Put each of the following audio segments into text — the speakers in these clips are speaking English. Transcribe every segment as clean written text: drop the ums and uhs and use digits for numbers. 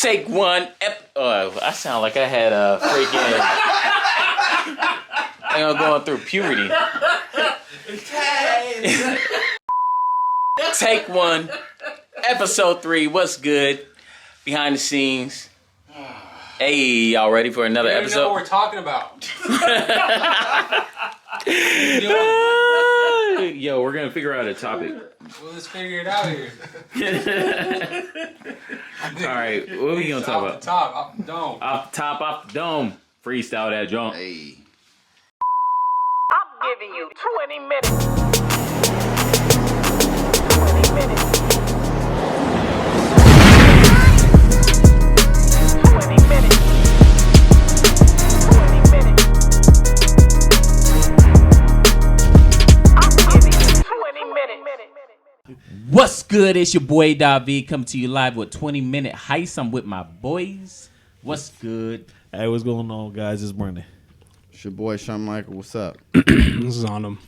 Take one. I sound like I had a freaking. I'm going through puberty. Take one. Episode 3. What's good? Behind the scenes. Hey, y'all ready for another episode? You know what we're talking about. Yo, we're gonna figure out a topic. Well, let's figure it out here. All right, what are we gonna talk about? Off the dome. Off the dome. Freestyle that jump. Hey. I'm giving you 20 minutes. 20 minutes. 20 minutes. 20 minutes. I'm giving you 20 minutes. What's good? It's your boy David coming to you live with 20-minute heist. I'm with my boys. What's good? Hey, what's going on, guys? It's Brandon. It's your boy Sean Michael. What's up? This is on them.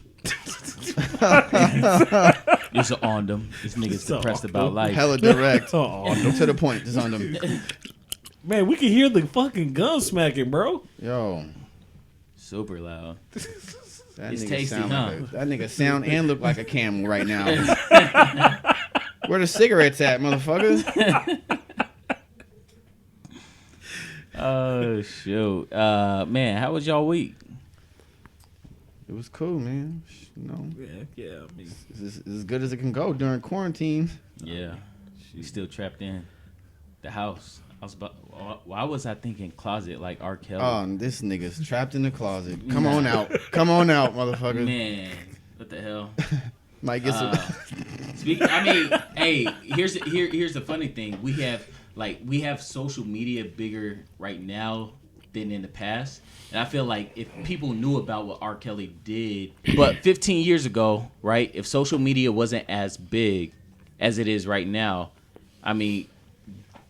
It's on them. This nigga's depressed about life. Hella direct. Oh, To the point. Just on them. man, we can hear the fucking gun smacking, bro. Yo. Super loud. That It's nigga tasty, sound huh? that nigga sound and look like a camel right now. Where the cigarettes at, motherfucker? Oh, shoot. Man, how was y'all week? It was cool, man. You know, Yeah. I mean, it's as good as it can go during quarantine. Yeah. You still trapped in the house. Why was I thinking closet like R. Kelly? Oh, and this nigga's trapped in the closet. Come on out. Come on out, motherfucker. Man, what the hell? Might get some. Hey, here's the funny thing. We have social media bigger right now than in the past. And I feel like if people knew about what R. Kelly did, but 15 years ago, right, if social media wasn't as big as it is right now, I mean,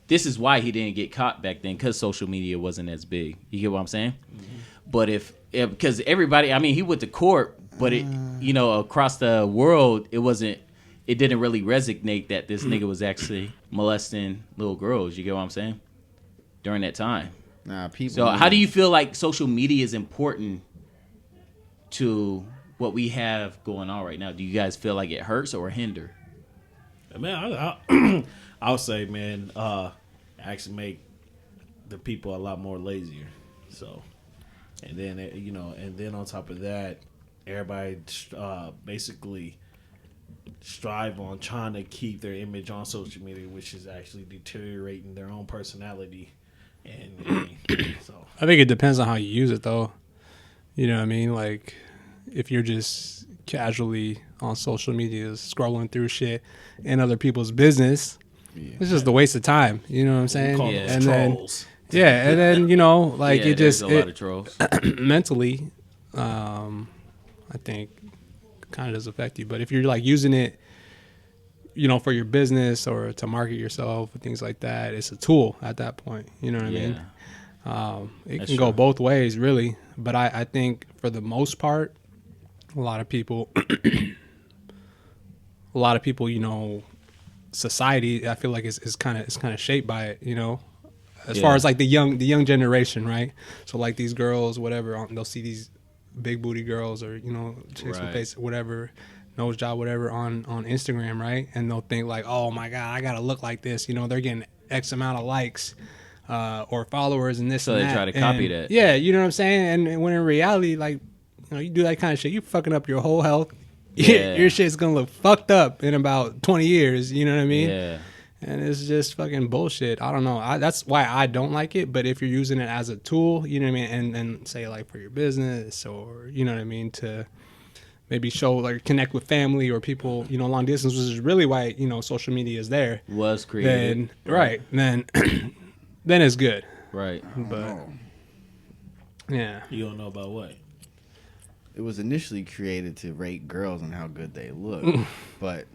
this is why he didn't get caught back then, because social media wasn't as big. You get what I'm saying? Mm-hmm. But because everybody, I mean, he went to court, but across the world, it didn't really resonate that this nigga was actually molesting little girls. You get what I'm saying? During that time. Nah, people. So how do you feel like social media is important to what we have going on right now? Do you guys feel like it hurts or hinder? man, I'll say, man, actually make the people a lot more lazier. So, and then on top of that, everybody basically strive on trying to keep their image on social media, which is actually deteriorating their own personality. And so I think it depends on how you use it, though. You know what I mean? Like, if you're just casually on social media scrolling through shit in other people's business, it's just a waste of time. You know what I'm saying? call Yeah. those trolls. And then like Yeah, it just there's a lot of trolls. mentally, I think kind of does affect you. But if you're like using it, for your business or to market yourself and things like that, it's a tool at that point. You know what I mean? It That's can go true. both ways, really. But I think for the most part, a lot of people, society, I feel like is kind of shaped by it. As far as like the young generation, right? So like these girls, whatever, they'll see these big booty girls or chicks with face, whatever, nose job, whatever on Instagram, right? And they'll think like, oh my god, I gotta look like this. They're getting X amount of likes or followers and this. So and they that. try to copy that. Yeah, you know what I'm saying. And when in reality, like, you do that kind of shit, you fucking up your whole health. Yeah. Your shit's gonna look fucked up in about 20 years. You know what I mean? Yeah. And it's just fucking bullshit. I don't know. That's why I don't like it. But if you're using it as a tool, you know what I mean, and say like for your business or you know what I mean, to maybe show like connect with family or people, long distance, which is really why social media is there. Was created. Then then it's good. Right. But yeah, You don't know about what? It was initially created to rate girls on how good they look, but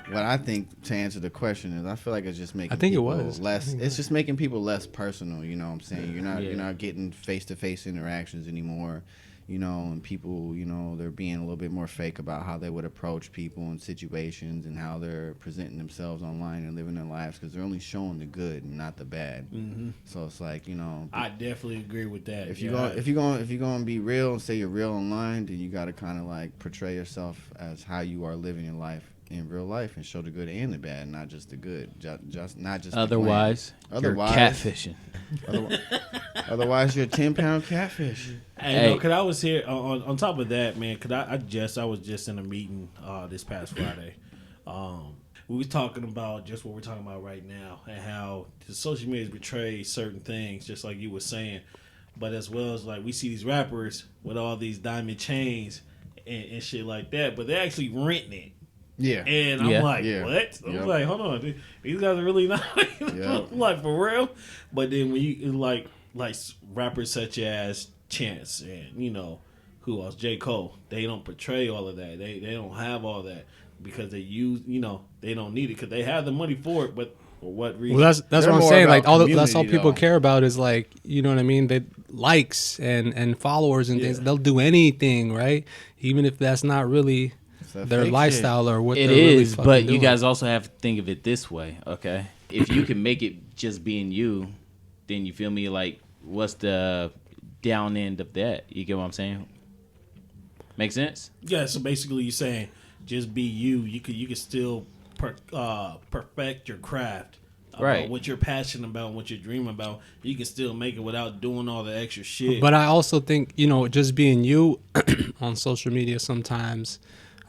what I think, to answer the question, is I feel like it's just making less. It's just making people less personal. You know what I'm saying? You're not getting face-to-face interactions anymore. you know, and people, you know, they're being a little bit more fake about how they would approach people in situations and how they're presenting themselves online and living their lives because they're only showing the good and not the bad. Mm-hmm. So it's like, you know, I definitely agree with that. If you're going to be real and say you're real online, then you got to kind of like portray yourself as how you are living your life in real life and show the good and the bad, not just the good, just not just otherwise you're catfishing. Otherwise, you're a 10-pound catfish. Hey, cause I was here on top of that, man. Cause I was just in a meeting this past Friday. We was talking about just what we're talking about right now and how the social media betrays certain things, just like you were saying. But as well as like we see these rappers with all these diamond chains and shit like that, but they're actually renting it. Yeah. And I'm like, what? I'm like, hold on, these guys are really not like for real. But then when you like rappers such as Chance and you know who else, J. Cole, they don't portray all of that. They don't have all that because they use, you know, they don't need it because they have the money for it, but for what reason? Well, that's what I'm saying. Like that's all people care about is like, you know what I mean? They likes and followers and things. They'll do anything, right? Even if that's not really their lifestyle shit. Or what it they're is. Really but doing. You guys also have to think of it this way, okay? If you can make it just being you, then you feel me? Like, what's the down end of that? You get what I'm saying? Make sense? Yeah. So basically, you're saying just be you. You could still perfect your craft. Right. What you're passionate about, what you're dreaming about, you can still make it without doing all the extra shit. But I also think, you know, just being you on social media sometimes,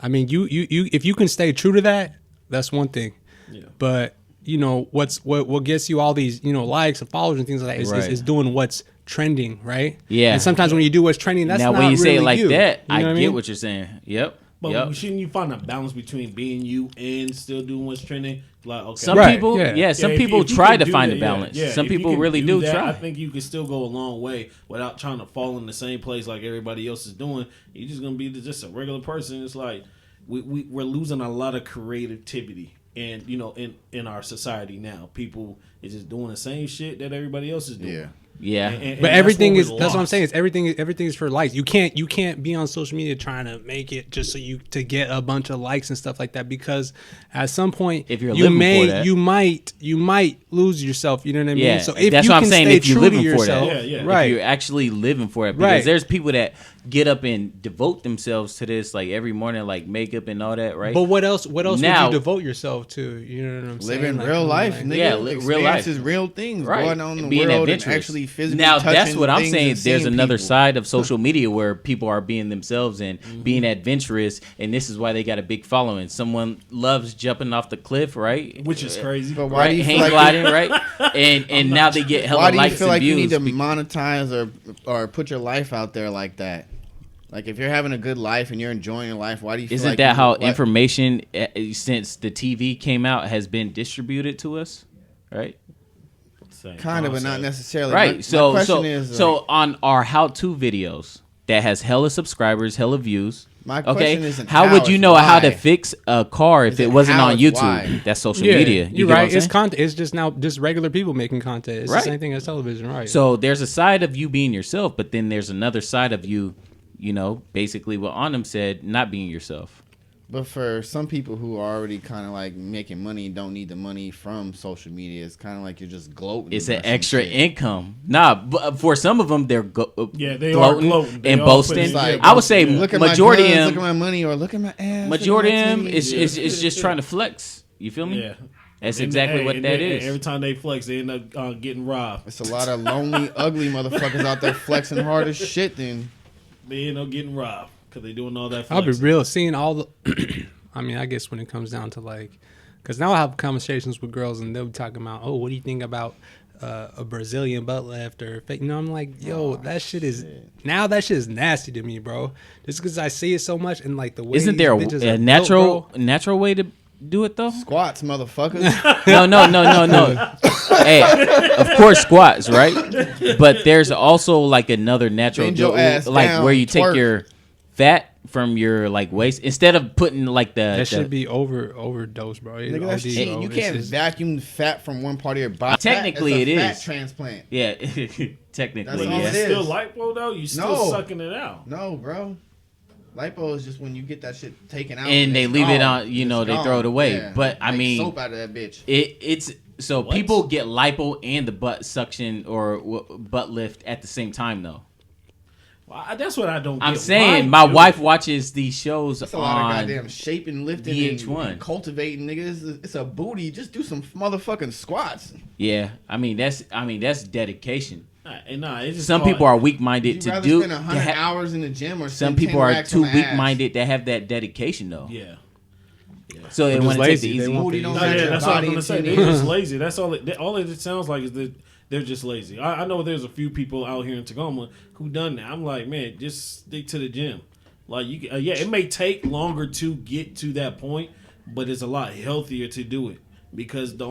I mean, you if you can stay true to that, that's one thing. Yeah. But, you know, what gets you all these, you know, likes and followers and things like that is doing what's trending, right? Yeah. And sometimes when you do what's trending, that's now not when you really say it like you. that, You know I what get what you're saying. Yep. But shouldn't you find a balance between being you and still doing what's trending? Like, okay, some people, some people try to find a balance. Some people really do try. I think you can still go a long way without trying to fall in the same place like everybody else is doing. You're just gonna be just a regular person. It's like we're losing a lot of creativity, and you know, in our society now, people is just doing the same shit that everybody else is doing. Yeah. Yeah, and but everything is that's what I'm saying. Is everything is for likes. You can't be on social media trying to make it just so you to get a bunch of likes and stuff like that, because at some point if you're living for that, you might lose yourself. You know what I mean? Yeah, so if that's you what I'm can saying. Stay if you're true living to yourself, for that, right? If you're actually living for it, because there's people that get up and devote themselves to this like every morning, like makeup and all that, right? But what else now, would you devote yourself to? You know what I'm saying? Living real life, nigga. Yeah, real life is real things going on in the world and actually physically now that's what I'm saying. There's another people. side of social media where people are being themselves and being adventurous, and this is why they got a big following. Someone loves jumping off the cliff, right? Which is crazy. But why do you hang gliding, right? And now they get hella likes and views. Why do you feel like you need to monetize or put your life out there like that? Like, if you're having a good life and you're enjoying your life, why do you feel Isn't like... that how information, since the TV came out, has been distributed to us? Right? Kind of, but not necessarily. Right. My so question is, so on our how-to videos that has hella subscribers, hella views... My question isn't how would you know how to fix a car if it wasn't on YouTube? Why? That's social media. You're right. It's content. It's just now just regular people making content. It's right. the same thing as television, right? So there's a side of you being yourself, but then there's another side of you, you know, basically what Anam said, not being yourself. But for some people who are already kind of like making money and don't need the money from social media, it's kind of like you're just gloating. It's an extra income. Nah, but for some of them, they're they are gloating and boasting. Like, I would say look at majority my of guns, them, look at my money, or look at my ass. Majority of them is just trying to flex. You feel me? Yeah. That's exactly what that is. Every time they flex, they end up getting robbed. It's a lot of lonely, ugly motherfuckers out there flexing hard as shit. Then they end up getting robbed because they doing all that flexing. I'll be real. Seeing all the... I mean, I guess when it comes down to like, because now I have conversations with girls and they'll be talking about, oh, what do you think about a Brazilian butt lift or fake? You know, I'm like, yo, that shit is nasty to me, bro. Just because I see it so much and like the way isn't there a natural way to do it though? Squats, motherfuckers. No. Hey, of course squats, right? But there's also like another natural Bend your ass like down, where you take twerk. your fat from your like waist instead of putting like that should be overdose, bro. Nigga, that's OD, cheating. bro. You can't vacuum fat from one part of your body. Technically, It's a it fat is. transplant. Yeah, That's technically, all yeah. it is. Still lipo though. You still sucking it out. No, bro. Lipo is just when you get that shit taken out And they it's leave it gone. on. You know, It's they gone. throw it away. Yeah. But I Make mean, soap out of that bitch. it's so What? people get lipo and the butt suction or butt lift at the same time though. Well, that's what I don't. I'm get. saying Why my do wife watches these shows It's a lot of on. goddamn shaping, lifting, VH1. and cultivating, nigga. It's a booty. Just do some motherfucking squats. Yeah, I mean that's dedication. Nah, it's just Some called- people are weak minded Would to you rather do. spend 100 hours in the gym or Some spend people 10 are racks too on the weak ass? minded that have that dedication though. Yeah. So they They're want just to take the lazy. They easy. want Booty the don't easy- No, match yeah, your that's what I'm body gonna in say. 10 They're years. just lazy. That's all it sounds like is that they're just lazy. I know there's a few people out here in Tacoma who done that. I'm like, man, just stick to the gym. Like you, yeah, it may take longer to get to that point, but it's a lot healthier to do it because the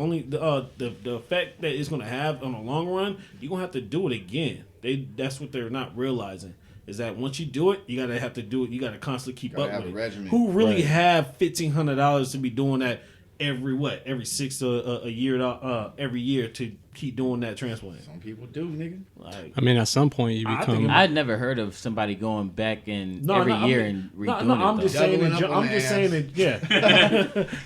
effect that it's gonna have on the long run, you're gonna have to do it again. That's what they're not realizing. Is that once you do it, you have to do it. You gotta constantly keep Gotta up have with a it. regimen. Who really Right. have $1,500 to be doing that every 6 a year every year to keep doing that transplant? Some people do, nigga. Like, I mean, at some point you I become. think I'd never heard of somebody going back and every year and redoing no, it. I'm though. just saying. Doubling up on I'm the just ass. saying that. Yeah.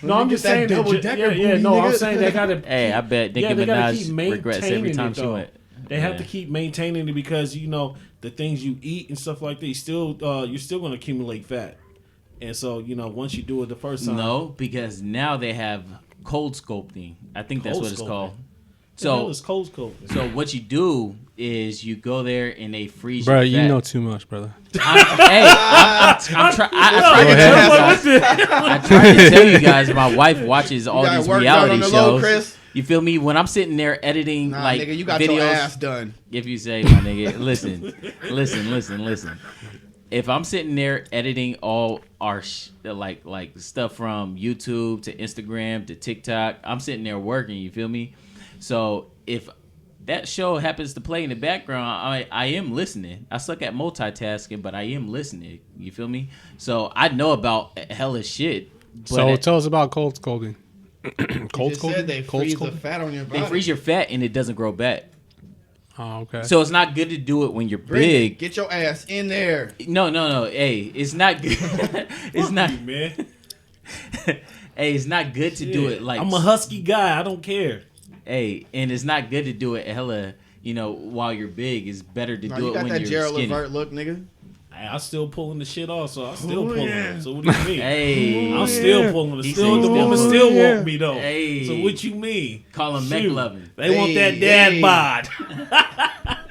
No, I'm get just that saying that. double-decker Yeah. booty, No, I'm nigga. saying they gotta. Hey, I bet Nicki they gotta Minaj keep regrets every maintaining time it, she though. went. They have Yeah. to keep maintaining it because you know the things you eat and stuff like that. You're still going to accumulate fat, and so once you do it the first time. No, because now they have cold sculpting. I think that's Cold what it's sculpting? called. The hell So, is cold sculpting? so what you do is you go there and they freeze Bro, your you fat. know too much, brother. I'm trying. I tried to tell you guys. My wife watches all gotta these work out reality on the low, shows. Chris. You feel me? When I'm sitting there editing Nah, like nigga, you got videos, your ass done. if you say, my nigga, listen. If I'm sitting there editing all our like stuff from YouTube to Instagram to TikTok, I'm sitting there working. You feel me? So if that show happens to play in the background, I am listening. I suck at multitasking, but I am listening. You feel me? So I know about hella shit. But So tell us about cold sculpting. You just said they freeze the fat on your body. they freeze your fat and it doesn't grow back. Oh, okay. So it's not good to do it when you're Bring it. big. Get your ass in there. No. Hey, it's not good. It's not. man. Hey, it's not good to do Yeah. it like. I'm a husky guy. I don't care. Hey, and it's not good to do it hella. While you're big, it's better to No, do you it got when that you're Gerald skinny. Levert look, nigga. Hey, I'm still pulling the shit off, so I'm still Oh, pulling yeah. it. So what do you mean? Hey, I'm still pulling it. He Still, said the he's woman still still pulling it. want me though. Hey. So what you mean? Call him Shoot. McLovin. They want that Hey, dad hey. bod.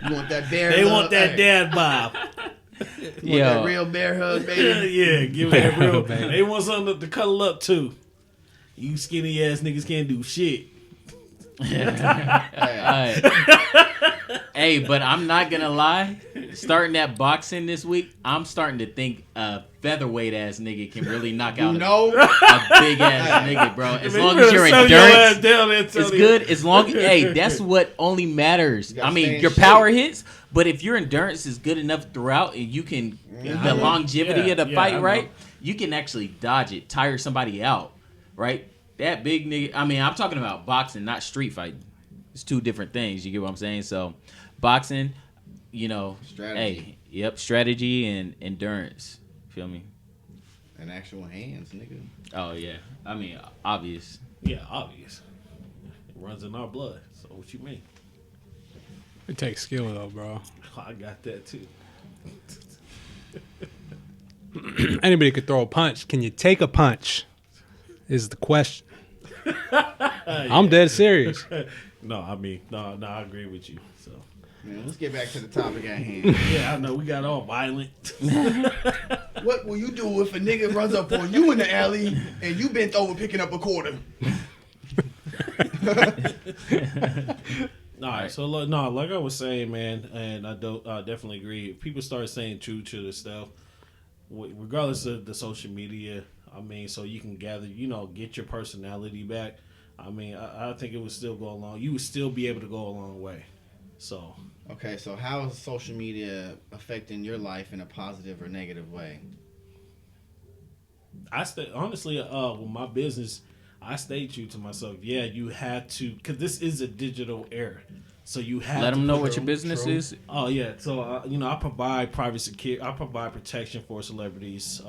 You want that bear They hug? want that Hey, dad bod. You want Yo. that real bear hug, baby? Yeah, give it that real. Baby. They want something to cuddle up to. You skinny ass niggas can't do shit. Hey, Hey, but I'm not gonna lie. Starting that boxing this week, I'm starting to think a featherweight ass nigga can really knock out you know? a big ass nigga, bro. As Man, long you as your better settle your ass endurance down there, is Tony. good, as long hey, that's what only matters. You gotta I stay mean, in your shape. power hits, but if your endurance is good enough throughout, and you can the longevity of the I fight, know. right? You can actually dodge it, tire somebody out, right? That big nigga. I mean, I'm talking about boxing, not street fighting. It's two different things. You get what I'm saying? So, boxing, Strategy. hey, strategy and endurance. Feel me? And actual hands, nigga. Oh yeah. I mean, obvious. Yeah, obvious. It runs in our blood. So what you mean? It takes skill though, bro. I got that too. Anybody could throw a punch. Can you take a punch? Is the question. I'm dead serious. No, I mean, no, I agree with you. So Man, let's get back to the topic at hand. yeah, I know we got all violent. What will you do if a nigga runs up on you in the alley and you bent over picking up a quarter? So like I was saying, man, and I definitely agree. If people start saying true to this stuff, regardless of the social media, I mean, so you can gather, get your personality back. I mean, I think it would still go along. You would still be able to go a long way. So Okay, so how is social media affecting your life in a positive or negative way? I stay honestly with my business. I stay true to myself. Yeah, you have to, because this is a digital era. So you have Let to them know put what your business is. Oh yeah, so I provide private security. I provide protection for celebrities,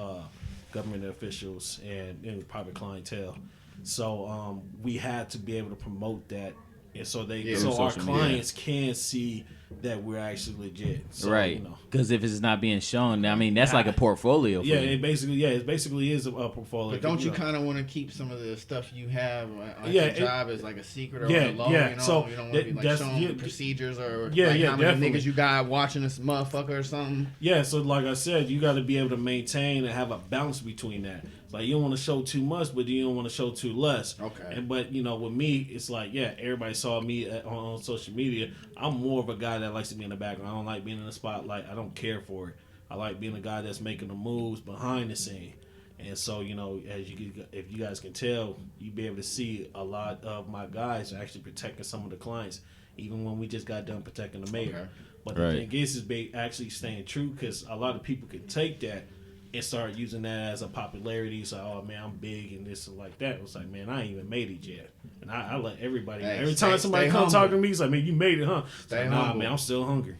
government officials, and private clientele. So we had to be able to promote that, and so our clients can see that we're actually legit. So, Right. Because if it's not being shown, I mean, that's like a portfolio for you. It basically is a portfolio. But don't you kind of want to keep some of the stuff you have on your job as like a secret or on the low? You know, So you don't want to be like showing the procedures or how many definitely. niggas you got watching this motherfucker or something. Yeah, so like I said, you got to be able to maintain and have a balance between that. Like you don't want to show too much, but you don't want to show too less. Okay. But with me, it's like everybody saw me on social media. I'm more of a guy that likes to be in the background. I don't like being in the spotlight. I don't care for it. I like being a guy that's making the moves behind the scene. And so if you guys can tell, you be able to see a lot of my guys are actually protecting some of the clients, even when we just got done protecting the mayor. Okay. But the thing is actually staying true, because a lot of people can take that and start using that as a popularity. So, oh man, I'm big and this and like that. It was like, man, I ain't even made it yet. And I let everybody. Every time somebody comes talking to me, it's like, man, you made it, huh? Like, nah, man, I'm still hungry.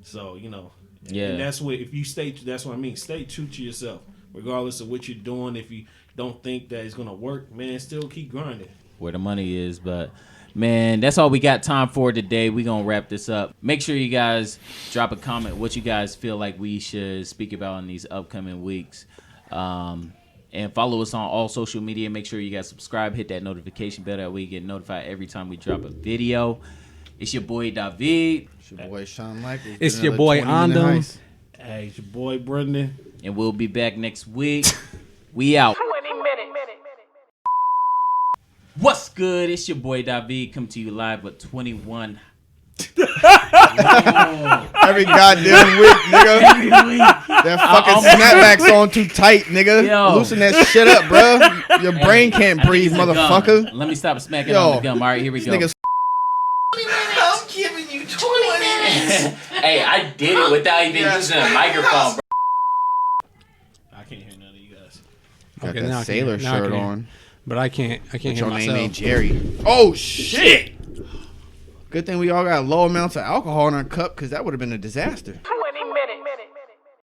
So and that's what if you stay. That's what I mean. Stay true to yourself, regardless of what you're doing. If you don't think that it's gonna work, man, still keep grinding. Where the money is, but. Man, that's all we got time for today. We're going to wrap this up. Make sure you guys drop a comment what you guys feel like we should speak about in these upcoming weeks. And follow us on all social media. Make sure you guys subscribe. Hit that notification bell. That way you get notified every time we drop a video. It's your boy, David. It's your boy, Sean Michaels. It's your boy, Andom. Hey, it's your boy, Brendan. And we'll be back next week. We out. 20 minutes. What's good? It's your boy David. Come to you live with 21. Every goddamn week, nigga. That fucking snapback's on too tight, nigga. Yo. Loosen that shit up, bro. Your brain can't breathe, motherfucker. Let me stop smacking on the gum. All right, here we go. Niggas. I'm giving you 20 minutes. Hey, I did it without even using a microphone, bro. I can't hear none of you guys. Got that sailor shirt on. But I can't hear your myself. name ain't Jerry. Oh shit! Good thing we all got low amounts of alcohol in our cup, because that would have been a disaster.